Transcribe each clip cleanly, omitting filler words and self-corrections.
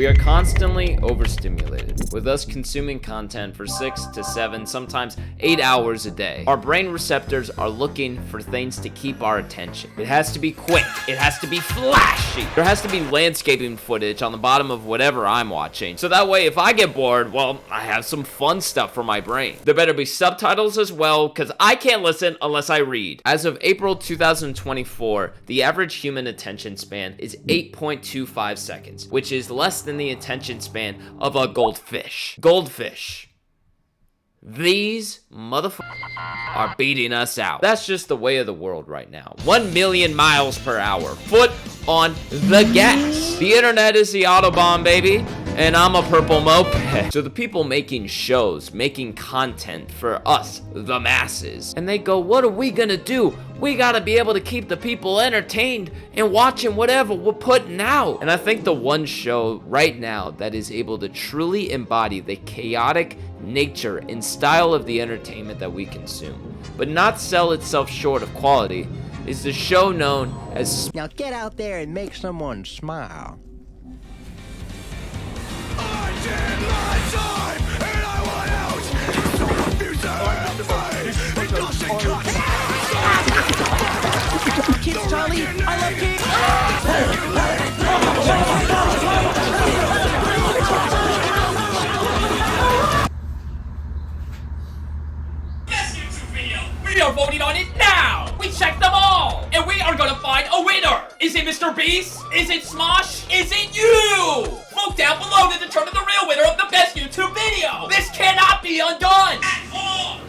We are constantly overstimulated, with us consuming content for 6 to 7, sometimes 8 hours a day. Our brain receptors are looking for things to keep our attention. It has to be quick, it has to be flashy. There has to be landscaping footage on the bottom of whatever I'm watching, so that way if I get bored, well, I have some fun stuff for my brain. There better be subtitles as well, because I can't listen unless I read. As of April 2024, the average human attention span is 8.25 seconds, which is less than the attention span of a goldfish. These motherfuckers are beating us out. That's just the way of the world right now. 1 million miles per hour. Foot on the gas. The internet is the Autobahn, baby. And I'm a purple moped. So the people making shows, making content for us, the masses. And they go, what are we gonna do? We gotta be able to keep the people entertained and watching whatever we're putting out. And I think the one show right now that is able to truly embody the chaotic nature and style of the entertainment that we consume, but not sell itself short of quality, is the show known as... Now get out there and make someone smile. I did my time and I want out. So confused it doesn't cut. Kids, Charlie, I love kids. Best YouTube video. We are voting on it now. We checked them all, and we are gonna find a winner. Is it Mr. Beast? Is it Smosh? Is it you? Vote down below to determine the real winner of the best YouTube video. This cannot be undone at all.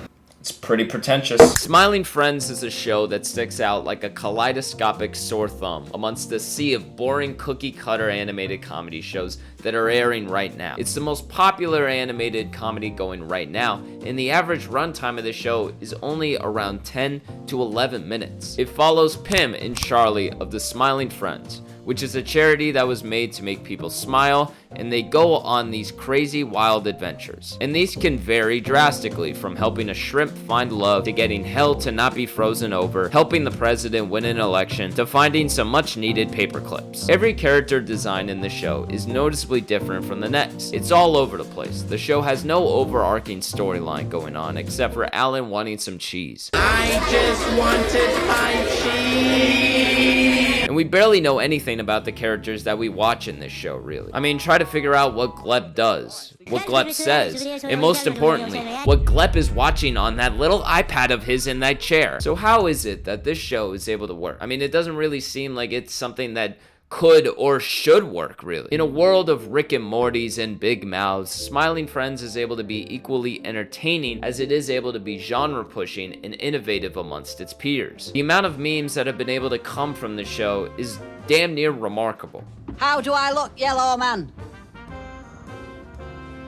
It's pretty pretentious. Smiling Friends is a show that sticks out like a kaleidoscopic sore thumb amongst the sea of boring cookie-cutter animated comedy shows that are airing right now. It's the most popular animated comedy going right now, and the average runtime of the show is only around 10 to 11 minutes. It follows Pim and Charlie of the Smiling Friends, which is a charity that was made to make people smile, and they go on these crazy wild adventures. And these can vary drastically, from helping a shrimp find love, to getting hell to not be frozen over, helping the president win an election, to finding some much needed paper clips. Every character design in the show is noticeably different from the next. It's all over the place. The show has no overarching storyline going on, except for Alan wanting some cheese. I just wanted my cheese. And we barely know anything about the characters that we watch in this show, really. I mean, try to figure out what Glep does, what Glep says, and most importantly, what Glep is watching on that little iPad of his in that chair. So how is it that this show is able to work? I mean, it doesn't really seem like it's something that could or should work, really. In a world of Rick and Mortys and Big Mouths, Smiling Friends is able to be equally entertaining as it is able to be genre-pushing and innovative amongst its peers. The amount of memes that have been able to come from the show is damn near remarkable. How do I look, yellow man?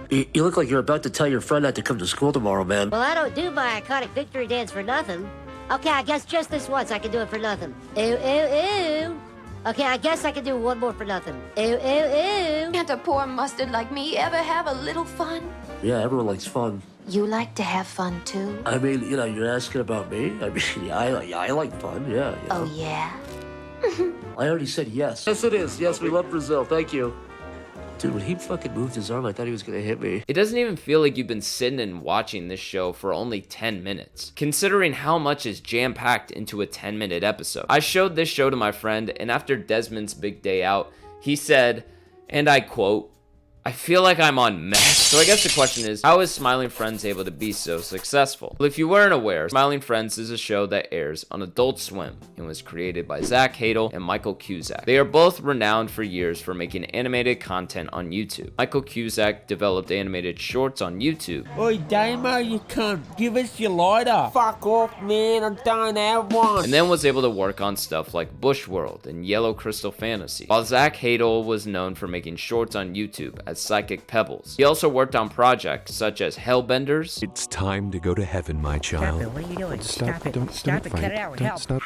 You look like you're about to tell your friend not to come to school tomorrow, man. Well, I don't do my iconic victory dance for nothing. Okay, I guess just this once I can do it for nothing. Ooh, ooh, ooh. Okay, I guess I can do one more for nothing. Ooh, ooh, ooh. Can't a poor mustard like me ever have a little fun? Yeah, everyone likes fun. You like to have fun too? I mean, you know, you're asking about me. I mean, I like fun. Yeah. You know. Oh yeah. I already said yes. Yes, it is. Yes, we love Brazil. Thank you. Dude, when he fucking moved his arm, I thought he was gonna hit me. It doesn't even feel like you've been sitting and watching this show for only 10 minutes, considering how much is jam-packed into a 10-minute episode. I showed this show to my friend, and after Desmond's big day out, he said, and I quote, "I feel like I'm on meth." So I guess the question is, how is Smiling Friends able to be so successful? Well, if you weren't aware, Smiling Friends is a show that airs on Adult Swim and was created by Zach Hadel and Michael Cusack. They are both renowned for years for making animated content on YouTube. Michael Cusack developed animated shorts on YouTube. Oi, Damo, you cunt. Give us your lighter. Fuck off, man. I don't have one. And then was able to work on stuff like Bushworld and Yellow Crystal Fantasy, while Zach Hadel was known for making shorts on YouTube as Psychic Pebbles. He also worked on projects such as Hellbenders. It's time to go to heaven, my child. Stop it, what are you doing? Stop it, Stop it, cut it out, help. Stop.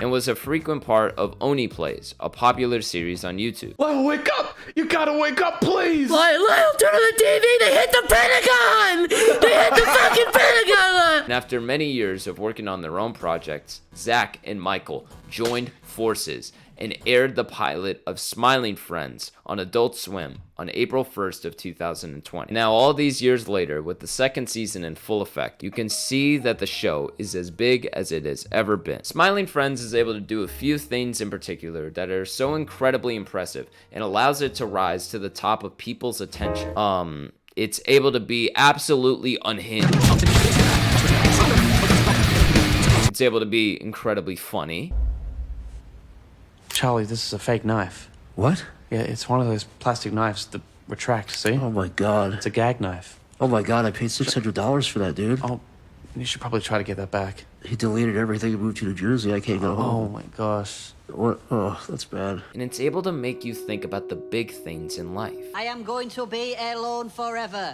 And was a frequent part of Oni Plays, a popular series on YouTube. Lyle, wake up! You gotta wake up, please! Lyle, turn on the TV! They hit the Pentagon! They hit the fucking Pentagon! And after many years of working on their own projects, Zach and Michael joined forces and aired the pilot of Smiling Friends on Adult Swim on April 1st of 2020. Now, all these years later, with the second season in full effect, you can see that the show is as big as it has ever been. Smiling Friends is able to do a few things in particular that are so incredibly impressive and allows it to rise to the top of people's attention. It's able to be absolutely unhinged. It's able to be incredibly funny. Charlie, this is a fake knife. What? Yeah, it's one of those plastic knives that retract, see? Oh my god. It's a gag knife. Oh my god, I paid $600 for that, dude. Oh, you should probably try to get that back. He deleted everything and moved to New Jersey. I can't go home. Oh my gosh. What? Oh, that's bad. And it's able to make you think about the big things in life. I am going to be alone forever.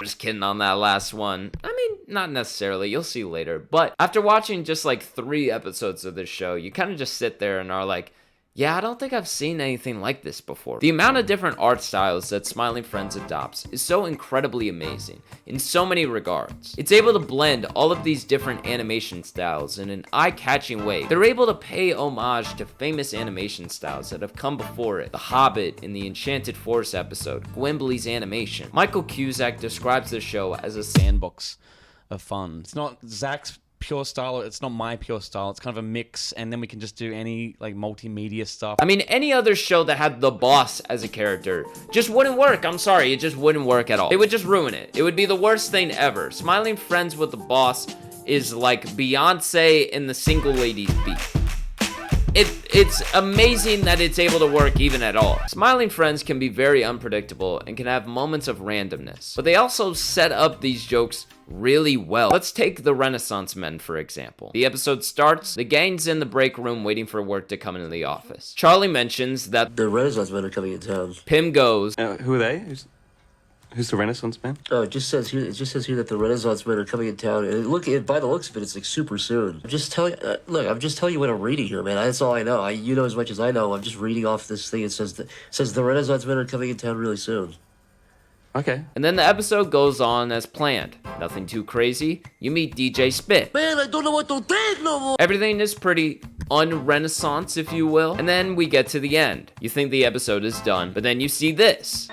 Just kidding on that last one. I mean, not necessarily. You'll see later. But after watching just like 3 episodes of this show, you kind of just sit there and are like, yeah, I don't think I've seen anything like this before. The amount of different art styles that Smiling Friends adopts is so incredibly amazing in so many regards. It's able to blend all of these different animation styles in an eye-catching way. They're able to pay homage to famous animation styles that have come before it. The Hobbit in the Enchanted Forest episode, Gimli's animation. Michael Cusack describes the show as a sandbox of fun. It's not Zach's pure style, it's not my pure style, it's kind of a mix, and then we can just do any like multimedia stuff. I mean, any other show that had the boss as a character just wouldn't work. I'm sorry, it just wouldn't work at all. It would just ruin it. It would be the worst thing ever. Smiling Friends with the boss is like Beyonce and the Single Ladies beat. It's amazing that it's able to work even at all. Smiling Friends can be very unpredictable and can have moments of randomness, but they also set up these jokes really well. Let's take the Renaissance Men, for example. The episode starts, the gang's in the break room waiting for work to come into the office. Charlie mentions that the Renaissance Men are coming in town. Pim goes, who are they? Who's the Renaissance Man? Oh, it just says here that the Renaissance Men are coming in town. And by the looks of it, it's like super soon. I'm just telling you what I'm reading here, man. That's all I know. You know as much as I know. I'm just reading off this thing. It says the Renaissance Men are coming in town really soon. Okay. And then the episode goes on as planned. Nothing too crazy. You meet DJ Spit. Man, I don't know what to think no more. Everything is pretty un-Renaissance, if you will. And then we get to the end. You think the episode is done, but then you see this.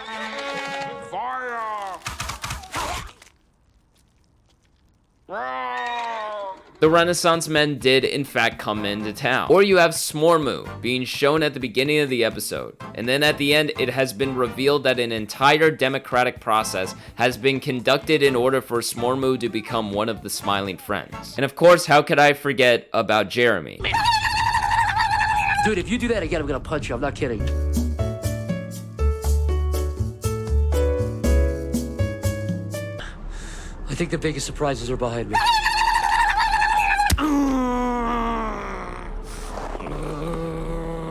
The Renaissance Men did, in fact, come into town. Or you have Smormu being shown at the beginning of the episode. And then at the end, it has been revealed that an entire democratic process has been conducted in order for Smormu to become one of the Smiling Friends. And of course, how could I forget about Jeremy? Dude, if you do that again, I'm gonna punch you. I'm not kidding. I think the biggest surprises are behind me.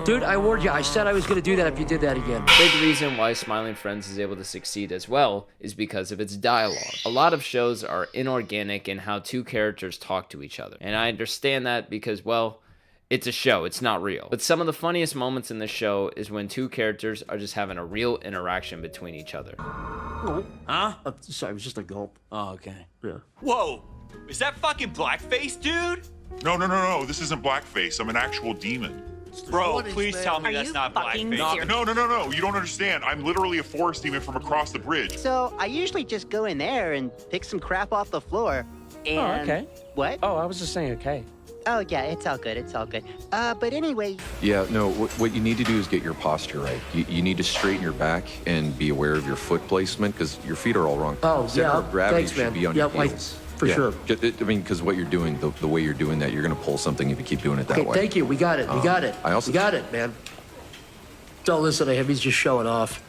Dude, I warned you. I said I was going to do that if you did that again. Big reason why Smiling Friends is able to succeed as well is because of its dialogue. A lot of shows are inorganic in how two characters talk to each other. And I understand that because, well, it's a show, it's not real. But some of the funniest moments in the show is when two characters are just having a real interaction between each other. Huh? Sorry, it was just a gulp. Oh, okay. Yeah. Whoa! Is that fucking blackface, dude? No, this isn't blackface. I'm an actual demon. Bro, please tell me that's not blackface. No, you don't understand. I'm literally a forest demon from across the bridge. So, I usually just go in there and pick some crap off the floor. And... Oh, okay. What? Oh, I was just saying okay. Oh, yeah, it's all good, but anyway... Yeah, no, what you need to do is get your posture right. You need to straighten your back and be aware of your foot placement, because your feet are all wrong. Oh, Center of gravity thanks, should man. be on your heels. For sure. I mean, because what you're doing, the way you're doing that, you're going to pull something if you keep doing it that way. Thank you. We got it. We got it. We got it, man. Don't listen to him. He's just showing off.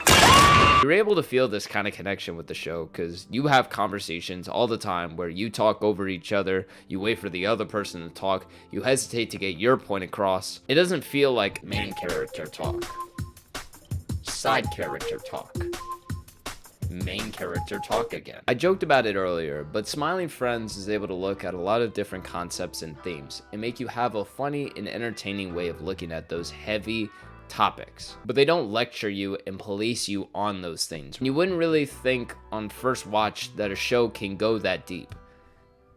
You're able to feel this kind of connection with the show because you have conversations all the time where you talk over each other, you wait for the other person to talk, you hesitate to get your point across. It doesn't feel like main character talk, side character talk, main character talk again. I joked about it earlier, but Smiling Friends is able to look at a lot of different concepts and themes and make you have a funny and entertaining way of looking at those heavy topics, but they don't lecture you and police you on those things. You wouldn't really think on first watch that a show can go that deep,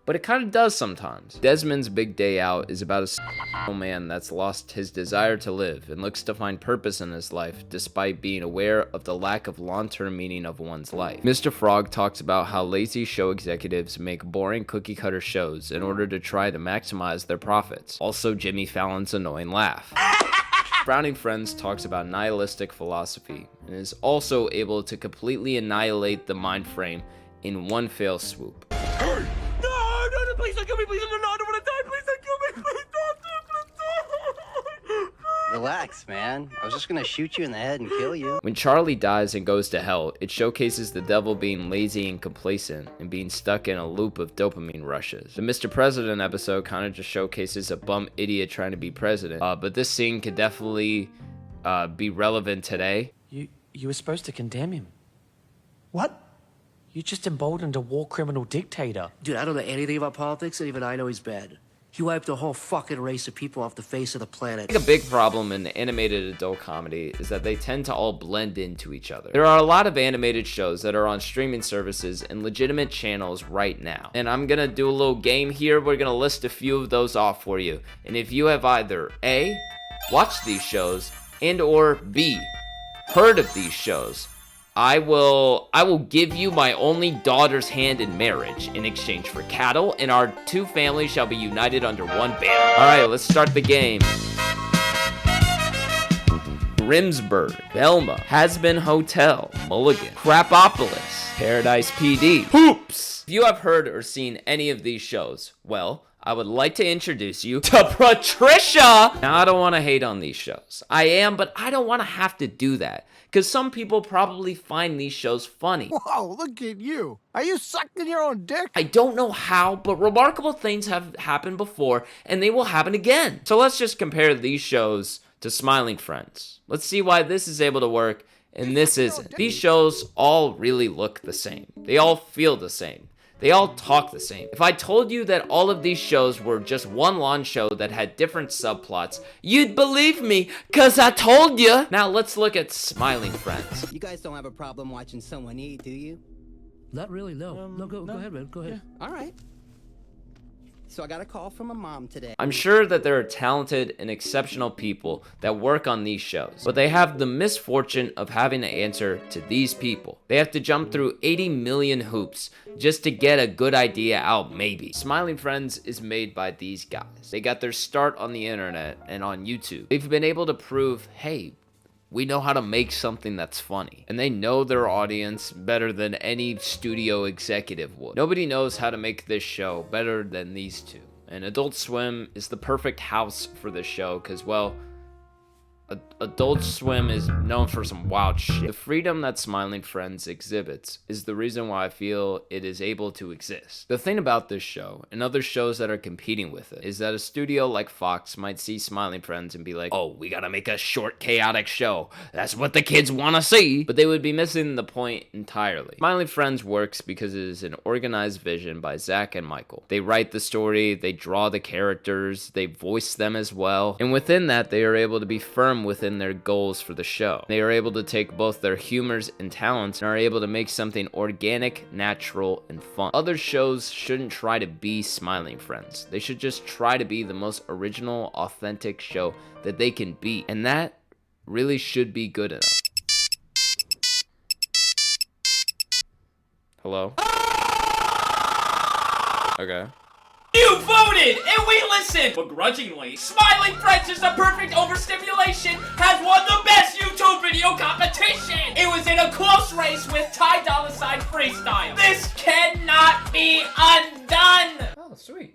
but it kind of does sometimes. Desmond's Big Day Out is about a man that's lost his desire to live and looks to find purpose in his life despite being aware of the lack of long-term meaning of one's life. Mr. Frog talks about how lazy show executives make boring cookie-cutter shows in order to try to maximize their profits. Also, Jimmy Fallon's annoying laugh. Browning Friends talks about nihilistic philosophy and is also able to completely annihilate the mind frame in one fell swoop. Hey! No, please don't kill me, please don't, I don't want to die, please don't kill me, please don't. Relax, man. I was just gonna shoot you in the head and kill you. When Charlie dies and goes to hell, it showcases the devil being lazy and complacent and being stuck in a loop of dopamine rushes. The Mr. President episode kind of just showcases a bum idiot trying to be president, but this scene could definitely be relevant today. You were supposed to condemn him. What? You just emboldened a war criminal dictator. Dude, I don't know anything about politics, and even I know he's bad. He wiped a whole fucking race of people off the face of the planet. I think a big problem in animated adult comedy is that they tend to all blend into each other. There are a lot of animated shows that are on streaming services and legitimate channels right now. And I'm gonna do a little game here. We're gonna list a few of those off for you. And if you have either A, watched these shows, and or B, heard of these shows, I will give you my only daughter's hand in marriage in exchange for cattle, and our two families shall be united under one banner. Alright, let's start the game. Grimsburg, Velma, Has-Been Hotel, Mulligan, Crapopolis, Paradise PD, Hoops. If you have heard or seen any of these shows, well, I would like to introduce you to Patricia! Now, I don't want to hate on these shows. I am, but I don't want to have to do that. Because some people probably find these shows funny. Whoa, look at you. Are you sucking your own dick? I don't know how, but remarkable things have happened before, and they will happen again. So let's just compare these shows to Smiling Friends. Let's see why this is able to work and this isn't. These shows all really look the same. They all feel the same. They all talk the same. If I told you that all of these shows were just one long show that had different subplots, you'd believe me, cause I told you. Now let's look at Smiling Friends. You guys don't have a problem watching someone eat, do you? Not really, no. No, go ahead, man. Go ahead. All right. So I got a call from a mom today. I'm sure that there are talented and exceptional people that work on these shows, but they have the misfortune of having to answer to these people. They have to jump through 80 million hoops just to get a good idea out, maybe. Smiling Friends is made by these guys. They got their start on the internet and on YouTube. They've been able to prove, hey, we know how to make something that's funny. And they know their audience better than any studio executive would. Nobody knows how to make this show better than these two. And Adult Swim is the perfect house for this show because, well, Adult Swim is known for some wild shit. The freedom that Smiling Friends exhibits is the reason why I feel it is able to exist. The thing about this show, and other shows that are competing with it, is that a studio like Fox might see Smiling Friends and be like, oh, we gotta make a short, chaotic show. That's what the kids wanna see. But they would be missing the point entirely. Smiling Friends works because it is an organized vision by Zach and Michael. They write the story, they draw the characters, they voice them as well. And within that, they are able to be firm within their goals for the show. They are able to take both their humors and talents and are able to make something organic, natural, and fun. Other shows shouldn't try to be Smiling Friends. They should just try to be the most original, authentic show that they can be. And that really should be good enough. Hello? Okay. You voted, and we listened! Begrudgingly, Smiling Friends is the perfect overstimulation has won the best YouTube video competition! It was in a close race with Ty Dolla $ign Freestyle. This cannot be undone! Oh, sweet.